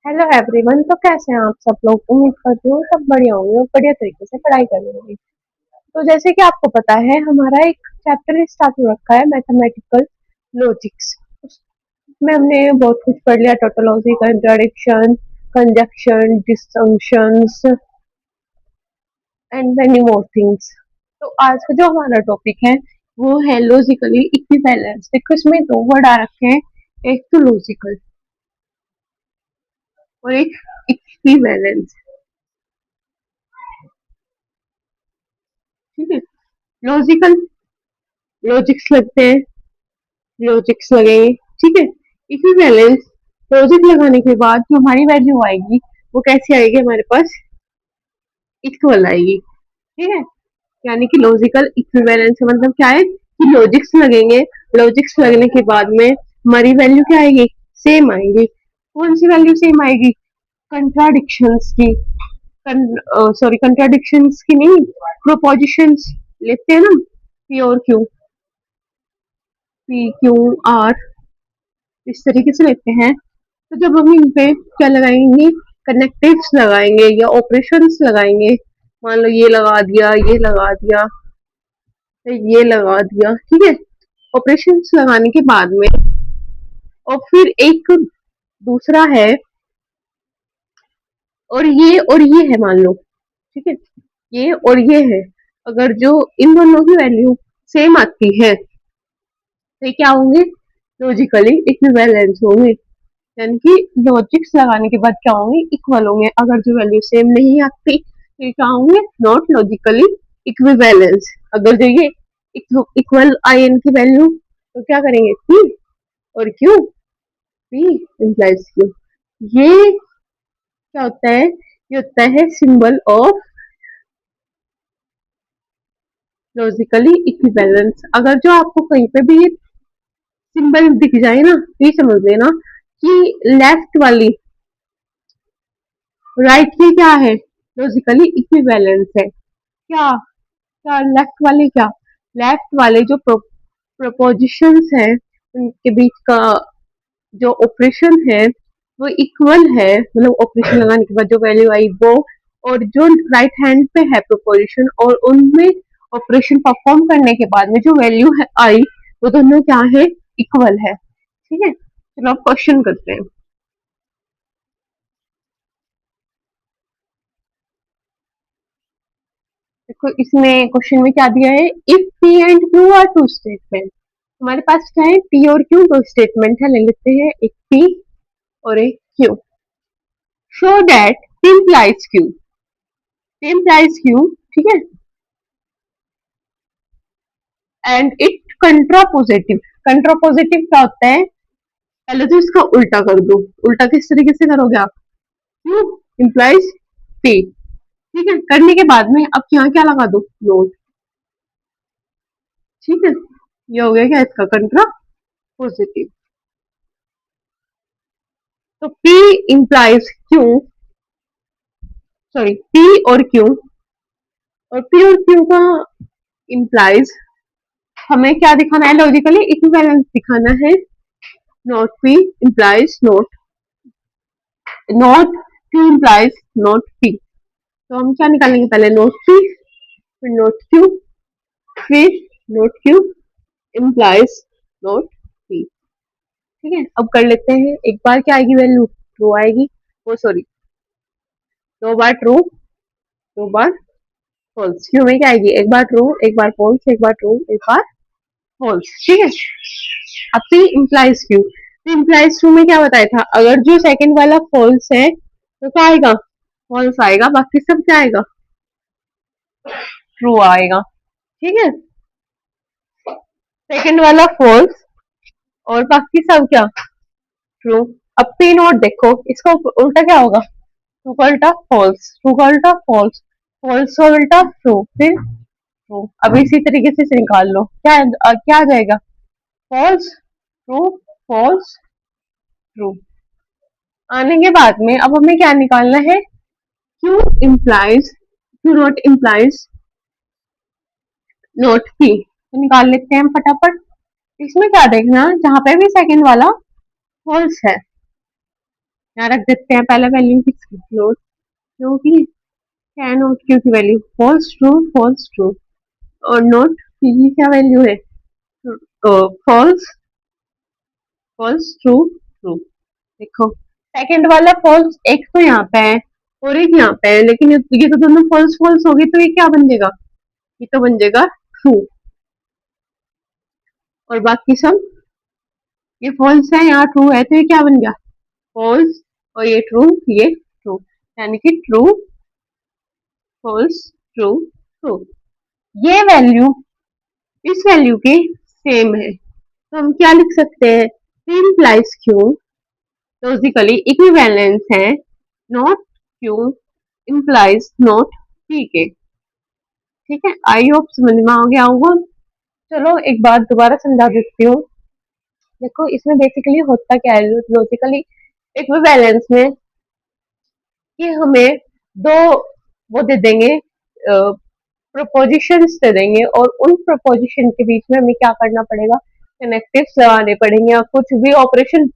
Hello everyone. तो कैसे हैं आप सब लोग? उम्मीद करती हूँ सब बढ़िया होंगे और बढ़िया तरीके से पढ़ाई कर रहे होंगे। तो जैसे कि आपको पता है, हमारा एक चैप्टर स्टार्ट हो रखा है, मैथमेटिकल लॉजिक्स। उसमें हमने बहुत कुछ पढ़ लिया, tautology, contradiction, conjunction, disjunctions and many more things. तो आज का जो हमारा टॉपिक है वो है लॉजिकली इक्विवेलेंस। देखो, इसमें दो वर्ड आ रखे हैं, एक तो लॉजिकल और एक इक्विवेलेंस। ठीक है। लॉजिकल, लॉजिक्स लगते हैं, लॉजिक्स लगेंगे। ठीक है। इक्विवेलेंस, लॉजिक लगाने के बाद जो हमारी वैल्यू आएगी वो कैसी आएगी? हमारे पास इक्वल आएगी। ठीक है। यानी कि लॉजिकल इक्विवेलेंस का मतलब क्या है कि लॉजिक्स लगेंगे, लॉजिक्स लगने के बाद में हमारी वैल्यू क्या आएगी? सेम आएगी। कौन सी वैल्यू सेम आएगी? कंट्राडिक्शंस की। सॉरी, कंट्राडिक्शंस की नहीं, प्रोपोजिशंस लेते हैं ना, पी और क्यू, पी क्यू आर, इस तरीके से लेते हैं। तो जब हम इन पे क्या लगाएंगे? कनेक्टिव्स लगाएंगे या ऑपरेशंस लगाएंगे। मान लो ये लगा दिया, ये लगा दिया, ये लगा दिया। ठीक है। ऑपरेशंस लगाने के बाद में और फिर एक दूसरा है, और ये है, मान लो। ठीक है। ये और ये है। अगर जो इन दोनों की वैल्यू सेम आती है तो ये क्या होंगे? लॉजिकली इक्विवेलेंट होंगे। यानी कि लॉजिक्स लगाने के बाद क्या होंगे? इक्वल होंगे। अगर जो वैल्यू सेम नहीं आती तो ये क्या होंगे? Not logically equivalence. अगर जो ये इक्वल आई इनकी वैल्यू तो क्या करेंगे? पी और क्यू, पी इम्प्लाइज क्यू। ये क्या होता है? ये होता है सिंबल ऑफ लॉजिकली इक्विवेलेंस। अगर जो आपको कहीं पे भी ये सिंबल दिख जाए ना, तो ये समझ लेना कि लेफ्ट वाली, राइट की क्या है? लॉजिकली इक्विवेलेंस है। क्या? क्या लेफ्ट वाले? क्या लेफ्ट वाले जो प्रोपोजिशंस है उनके बीच का जो ऑपरेशन है वो इक्वल है। मतलब ऑपरेशन लगाने के बाद जो वैल्यू आई वो, और जो राइट हैंड पे है प्रोपोजिशन और उनमें ऑपरेशन परफॉर्म करने के बाद में जो वैल्यू है आई, वो दोनों क्या है? इक्वल है। ठीक है। चलो अब क्वेश्चन करते हैं। देखो, इसमें क्वेश्चन में क्या दिया है? If P and Q are two statement. हमारे पास क्या है? पी और क्यू दो स्टेटमेंट है, ले लेते हैं, एक पी और एक Q. Show that P implies Q, P implies Q. ठीक है। And it कंट्रापोजिटिव। कंट्रापोजिटिव क्या होता है? पहले तो इसका उल्टा कर दो। उल्टा किस तरीके से करोगे आप? Q implies P. ठीक है। करने के बाद में अब यहाँ क्या लगा दो? नोट। ठीक है। ये हो गया क्या इसका? कंट्रा पॉजिटिव। तो P implies Q, sorry, P और Q, और P और Q का implies हमें क्या दिखाना है? लॉजिकली इक्विवेलेंस दिखाना है। Not P implies not, not Q implies not P। तो हम क्या निकालेंगे? पहले नोट P, फिर नोट Q, फिर note Q implies note P। ठीक है। अब कर लेते हैं। एक बार क्या आएगी वैल्यू? ट्रू आएगी। वो सॉरी, दो बार ट्रू, दो बार फॉल्स। क्यों में क्या आएगी? एक बार ट्रू, एक बार फॉल्स, एक बार ट्रू, एक बार फॉल्स। ठीक है। अब P implies Q. P implies Q में क्या बताया था? अगर जो सेकंड वाला फॉल्स है तो क्या आएगा? फॉल्स आएगा। बाकी सब क्या आएगा? ट्रू आएगा। ठीक है। सेकंड वाला फॉल्स और बाकी सब क्या? ट्रू। अब पी नोट देखो, इसका उल्टा क्या होगा? ट्रू का उल्टा फॉल्स, ट्रू का उल्टा फॉल्स, फॉल्स का उल्टा ट्रू, फिर ट्रू। अब इसी तरीके से इसे निकाल लो। क्या आ जाएगा? False, true, false, true. आने के बाद में अब हमें क्या निकालना है? Q implies, Q not implies not P. तो निकाल लेते हैं हम फटाफट। इसमें क्या देखना, जहां पे भी सेकंड वाला फॉल्स है, यहाँ रख देते हैं पहला वैल्यू की नोट, क्योंकि क्या नोट क्यू की वैल्यू फॉल्स ट्रू, और नोट पी की क्या वैल्यू है, फॉल्स फॉल्स ट्रू ट्रू। देखो सेकंड वाला फॉल्स एक तो यहाँ पे है और एक यहाँ पे है, लेकिन ये तो दोनों फॉल्स फॉल्स हो गई, तो ये क्या बन जाएगा, ये तो बन जाएगा ट्रू, और बाकी सब ये फॉल्स है यहाँ ट्रू है, तो ये क्या बन गया फॉल्स, और ये ट्रू, ये ट्रू, यानी कि ट्रू फॉल्स ट्रू ट्रू। ये वैल्यू इस वैल्यू के सेम है, तो हम क्या लिख सकते हैं, P implies Q logically equivalence है, not Q implies not P के। ठीक है, आई होप समझ में आ गया होगा। चलो एक बात दोबारा समझा देती हूँ। देखो इसमें बेसिकली होता क्या है लॉजिकली इक्विवेलेंस में, कि हमें दो वो दे देंगे, प्रोपोजिशंस दे देंगे, और उन प्रोपोजिशन के बीच में हमें क्या करना पड़ेगा, कनेक्टिव्स लगाने पड़ेंगे, या कुछ भी ऑपरेशन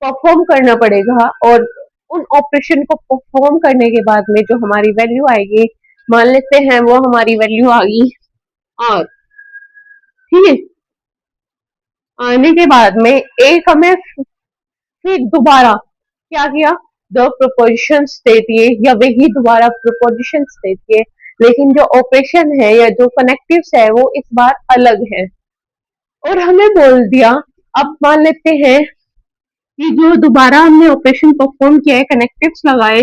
परफॉर्म करना पड़ेगा, और उन ऑपरेशन को परफॉर्म करने के बाद में जो हमारी वैल्यू आएगी, मान लेते हैं वो हमारी वैल्यू आ गई और ठीक है, आने के बाद में एक हमें फिर दोबारा क्या किया, दो प्रोपोजिशंस दे दिए, या वही दोबारा प्रोपोजिशंस दे दिए, लेकिन जो ऑपरेशन है या जो कनेक्टिव्स है वो इस बार अलग है, और हमें बोल दिया, अब मान लेते हैं कि जो दोबारा हमने ऑपरेशन परफॉर्म किया है, कनेक्टिव्स लगाए,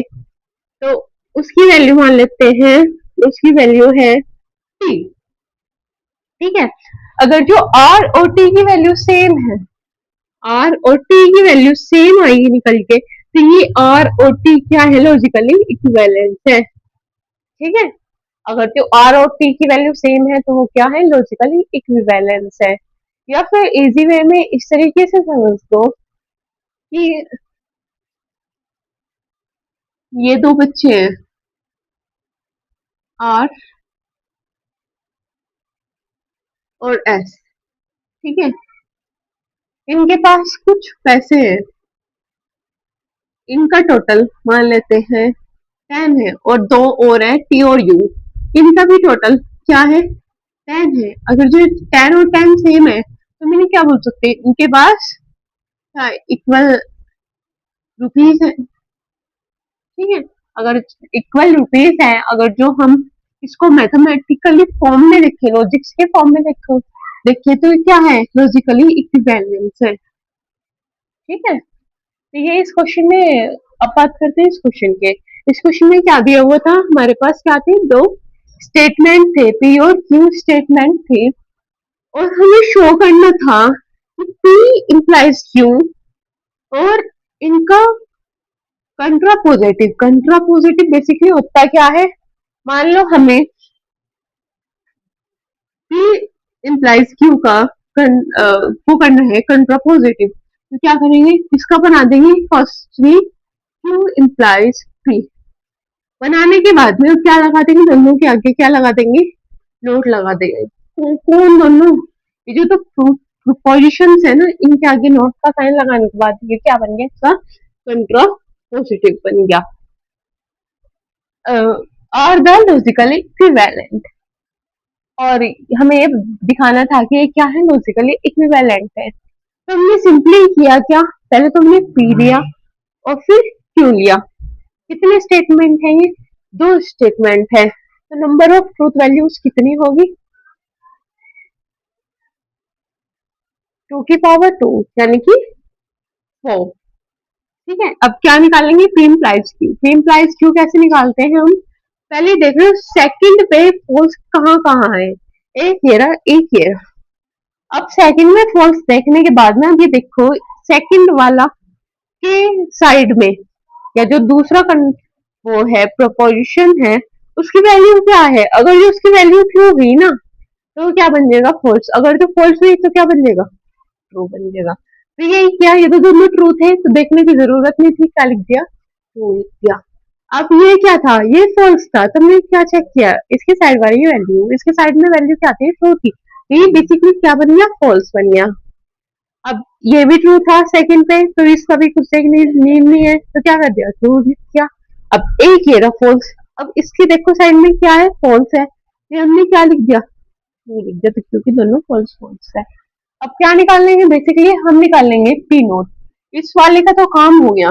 तो उसकी वैल्यू मान लेते हैं, उसकी वैल्यू है टी। ठीक है, अगर जो आर और टी की वैल्यू सेम है, आर और टी की वैल्यू सेम आएगी निकल के, तो ये आर और टी क्या है, लॉजिकली इक्विवेलेंस है। ठीक है, अगर जो आर और टी की वैल्यू सेम है तो वो क्या है, लॉजिकली इक्विवेलेंस है। या फिर इजी वे में इस तरीके से समझ दो कि ये दो बच्चे हैं आर और एस, ठीक है, इनके पास कुछ पैसे हैं, इनका टोटल मान लेते हैं 10 है, और दो और है टी और यू, इनका भी टोटल क्या है 10 है। अगर जो 10 और 10 सेम है तो मैंने क्या बोल सकते हैं, इनके पास इक्वल रुपीज है। ठीक है, अगर इक्वल रुपीज है, अगर जो हम इसको मैथमेटिकली फॉर्म में लिखे, लॉजिक्स के फॉर्म में लिखो देखिए, तो ये क्या है, लॉजिकली इक्विवेलेंस है। ठीक है, तो ये इस क्वेश्चन में, अब बात करते हैं इस क्वेश्चन के। इस क्वेश्चन में क्या दिया हुआ था, हमारे पास क्या थे, दो स्टेटमेंट थे, पी और क्यू स्टेटमेंट थे, और हमें शो करना था कि पी इंप्लाइज क्यू, और इनका कंट्रापोजिटिव बेसिकली होता क्या है, मान लो हमें पी इंप्लाइज क्यू का वो करना है कंट्रापोजिटिव, तो क्या करेंगे, इसका बना देंगे फर्स्टली क्यू इंप्लाइज पी, बनाने के बाद में क्या लगा देंगे, दोनों के आगे क्या लगा देंगे, नोट लगा देंगे। कौन दोनों, ये जो तो प्रोपोजिशंस है ना, इनके आगे नोट का साइन लगाने के बाद ये क्या बन गया, इसका कंट्रापोजिटिव बन गया। आर द लॉजिकली इक्विवेलेंट, और हमें ये दिखाना था कि ये क्या है, लॉजिकली इक्विवेलेंट है, तो हमने सिंपली किया क्या, पहले तो हमने पी लिया और फिर क्यू लिया। कितने स्टेटमेंट है ये, दो स्टेटमेंट है, तो नंबर ऑफ ट्रूथ वैल्यूज कितनी होगी, 2 की पावर 2 यानी कि 4। ठीक है, अब क्या निकालेंगे, P implies Q, P implies Q कैसे निकालते हैं हम, पहले देख रहे हो सेकंड पे फॉल्स कहाँ कहाँ है, एक ये रहा, एक ये रहा। अब सेकंड में फॉल्स देखने के बाद में अब ये देखो सेकंड वाला के साइड में, या जो दूसरा वो है प्रोपोजिशन है, उसकी वैल्यू क्या है, अगर जो उसकी वैल्यू ट्रू हुई ना तो क्या बन जाएगा, फॉल्स, अगर जो फॉल्स हुई तो क्या बन जाएगा, ट्रू बन जाएगा। तो ये क्या, ये तो दोनों ट्रू थे, तो देखने की जरूरत नहीं थी, क्या लिख दिया, ट्रू लिख दिया। अब ये क्या था, ये फॉल्स था, तो हमने क्या चेक किया, इसके साइड वाली वैल्यू, इसके साइड में वैल्यू क्या थी, ट्रू थी, तो ये बेसिकली क्या बन गया, फॉल्स बन गया। अब ये भी ट्रू था सेकंड पे, तो इसका भी कुछ नीड नहीं है, तो क्या कर दिया, ट्रू लिख दिया। अब एक ये रहा फॉल्स। अब इसकी देखो साइड में क्या है, फॉल्स है, ये हमने क्या लिख दिया, ये लिख दिया, तो क्योंकि दोनों फॉल्स फॉल्स है। अब क्या निकाल लेंगे, बेसिकली हम निकाल लेंगे पी नोट। इस वाले का तो काम हो गया,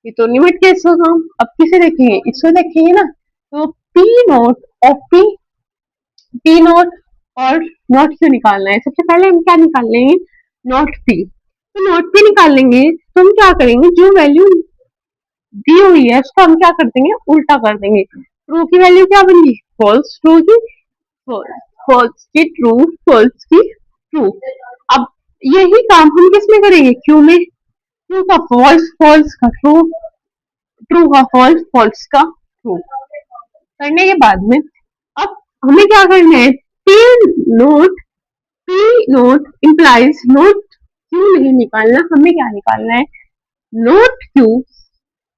ये तो लिमिट केस का काम। अब किसे देखेंगे, इसको देखेंगे ना, तो P note of P note और नॉट क्यों निकालना है, सबसे पहले हम क्या निकाल लेंगे, नॉट पी। तो नॉट पी निकाल लेंगे, तो हम क्या करेंगे, जो वैल्यू दी हुई है उसको हम क्या कर देंगे, उल्टा कर देंगे। ट्रू की वैल्यू क्या बनेगी, फॉल्स, ट्रू की फॉल्स, फॉल्स की ट्रू, फॉल्स की ट्रू। अब यही काम हम किस में करेंगे, क्यू में। ट्रू का फॉल्स, फॉल्स का ट्रू, ट्रू का फॉल्स, फॉल्स का ट्रू करने के बाद में अब हमें क्या करना है, P note, P note implies note Q नहीं निकालना, हमें क्या निकालना है, note Q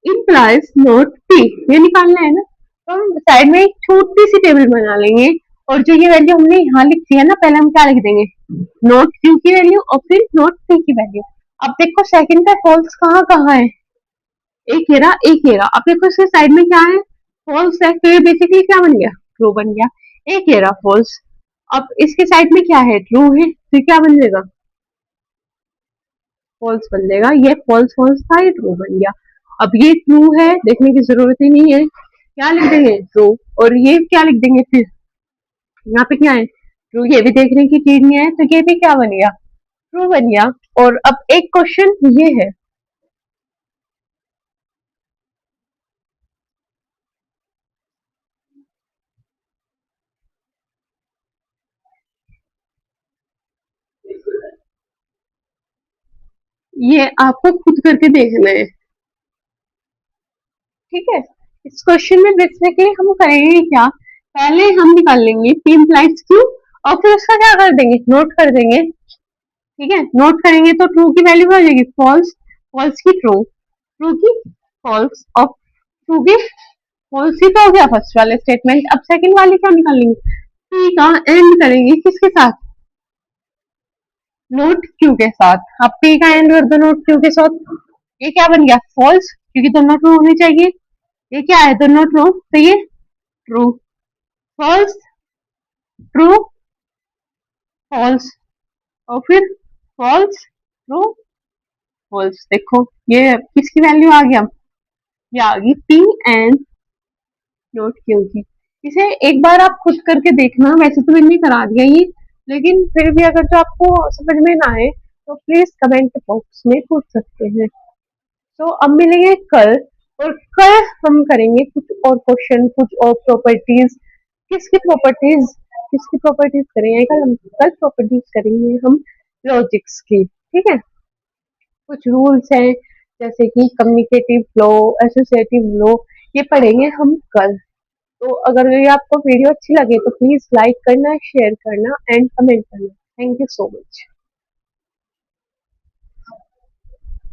implies note P, ये निकालना है ना। तो हम साइड में एक छोटी सी टेबल बना लेंगे, और जो ये वैल्यू हमने यहाँ लिखी है ना, पहले हम क्या लिख देंगे, नोट क्यू की वैल्यू और फिर नोट पी की वैल्यू। अब देखो सेकंड का फॉल्स कहाँ कहाँ है, एक ये रहा, एक ये रहा। अब देखो इसके साइड में क्या है, फॉल्स है, तो ये बेसिकली क्या बन गया, ट्रू बन गया। एक ये रहा फॉल्स, अब इसके साइड में क्या है, ट्रू है, तो क्या बन जाएगा, फॉल्स बन जाएगा। ये फॉल्स फॉल्स था, ये ट्रू बन गया। अब ये ट्रू है, देखने की जरूरत ही नहीं है, क्या लिख देंगे, ट्रू। और ये क्या लिख देंगे फिर, यहाँ पे क्या है, ट्रू, ये भी देखने की चीज नहीं है, तो ये भी क्या बन गया, ट्रू बन गया। और अब एक क्वेश्चन ये है, ये आपको खुद करके देखना है, ठीक है। इस क्वेश्चन में बेसिकली हम करेंगे क्या, पहले हम निकाल लेंगे पी इम्प्लाइज क्यू, और फिर उसका क्या कर देंगे, नोट कर देंगे, ठीक है। नोट करेंगे तो ट्रू की वैल्यू हो जाएगी फॉल्स, फॉल्स की ट्रू, ट्रू की फॉल्स, और ट्रू की फॉल्स ही तो हो गया फर्स्ट वाले स्टेटमेंट। अब सेकंड वाले क्या निकालेंगे, पी का एंड करेंगे किसके साथ, नोट क्यू के साथ। अब पी का एंड कर दो नोट क्यू के साथ, ये क्या बन गया, फॉल्स, क्योंकि दोनों ट्रू होनी चाहिए। ये क्या है, दोनों ट्रू, तो ये ट्रू, फॉल्स, ट्रू, फॉल्स, और फिर फॉल्स, ट्रू, फॉल्स। देखो ये किसकी वैल्यू आ गया, ये आ गई पी एंड नोट क्यू की। इसे एक बार आप खुद करके देखना, वैसे तो मैंने करा दिया ये, लेकिन फिर भी अगर जो आपको समझ में ना आए तो प्लीज कमेंट बॉक्स में पूछ सकते हैं। तो अब मिलेंगे कल, और कल हम करेंगे कुछ और क्वेश्चन, कुछ और प्रॉपर्टीज। किसकी प्रॉपर्टीज, किसकी प्रॉपर्टीज करेंगे कल हम, कल प्रॉपर्टीज करेंगे हम लॉजिक्स की, ठीक है। कुछ रूल्स हैं, जैसे कि कम्युनिकेटिव फ्लो, एसोसिएटिव फ्लो, ये पढ़ेंगे हम कल। तो अगर ये आपको वीडियो अच्छी लगे तो प्लीज लाइक करना, शेयर करना एंड कमेंट करना। Thank you so much.